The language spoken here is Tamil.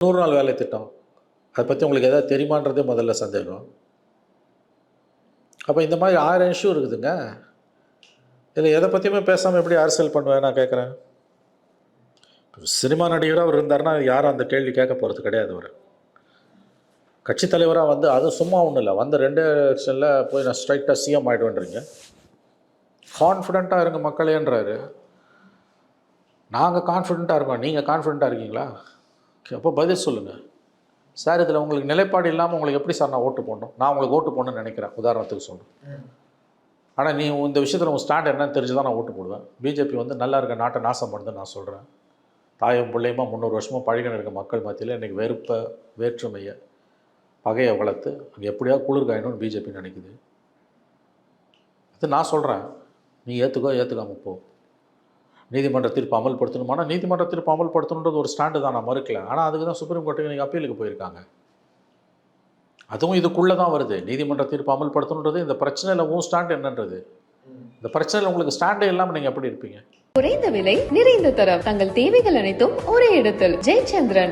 100 நாள் வேலை திட்டம் அதை பற்றி உங்களுக்கு எதாவது தெரியுமான்றதே முதல்ல சந்தேகம். அப்போ இந்த மாதிரி 1000 இஷ்யூ இருக்குதுங்க. இதில் எதை பற்றியுமே பேசாமல் எப்படி அரசியல் பண்ணுவேன் நான் கேட்குறேன். சினிமா நடிகராக அவர் இருந்தாருன்னா யாரும் அந்த கேள்வி கேட்க போகிறது கிடையாது. அவர் கட்சித் தலைவராக வந்து அது சும்மா ஒன்றும் இல்லை, வந்து 2 எலெக்ஷனில் போய் நான் ஸ்ட்ரைட்டாக சிஎம் ஆகிடுவேன்றீங்க. கான்ஃபிடெண்ட்டாக இருங்க மக்களேன்றாரு. நாங்கள் கான்ஃபிடெண்ட்டாக இருக்கோம், நீங்கள் கான்ஃபிடெண்ட்டாக இருக்கீங்களா? அப்போ பதில் சொல்லுங்கள் சார். இதில் உங்களுக்கு நிலைப்பாடு இல்லாமல் உங்களுக்கு எப்படி சார் நான் ஓட்டு போடணும்? நான் உங்களுக்கு ஓட்டு போடணும்னு நினைக்கிறேன், உதாரணத்துக்கு சொல்கிறேன். ஆனால் நீ இந்த விஷயத்தில் உங்கள் ஸ்டாண்ட் என்னன்னு தெரிஞ்சு தான் நான் ஓட்டு போடுவேன். பிஜேபி வந்து நல்லா இருக்க நாட்டை நாசம் பண்ணுதுன்னு நான் சொல்கிறேன். தாயும் பிள்ளையுமா 300 வருஷமாக பழகின இருக்க மக்கள் மத்தியில் இன்றைக்கி வெறுப்பை, வேற்றுமையை, பகையை வளர்த்து அங்கே எப்படியாவது குளிர் காயணும்னு பிஜேபி நினைக்குது. அது நான் சொல்கிறேன், நீ ஏற்றுக்காமல் போ. நீதிமன்ற தீர்ப்பு அமல்படுத்தணுமானா நீதிமன்ற தீர்ப்பு அமல்படுத்தணுன்றது ஒரு ஸ்டாண்டு தான், நான் மறுக்கல. ஆனால் அதுக்கு தான் சுப்ரீம் கோர்ட்டுக்கு இன்றைக்கி அப்பீலுக்கு போயிருக்காங்க. அதுவும் இதுக்குள்ளே தான் வருது. நீதிமன்ற தீர்ப்பு அமல்படுத்தணுன்றது இந்த பிரச்சனையில் உன் ஸ்டாண்ட் என்னன்றது. இந்த பிரச்சனையில் உங்களுக்கு ஸ்டாண்டே இல்லாமல் நீங்கள் எப்படி இருப்பீங்க? குறைந்த விலை, நிறைந்த தரம், தங்கள் தேவைகள் அனைத்தும் ஒரே இடத்தில். ஜெயச்சந்திரன்.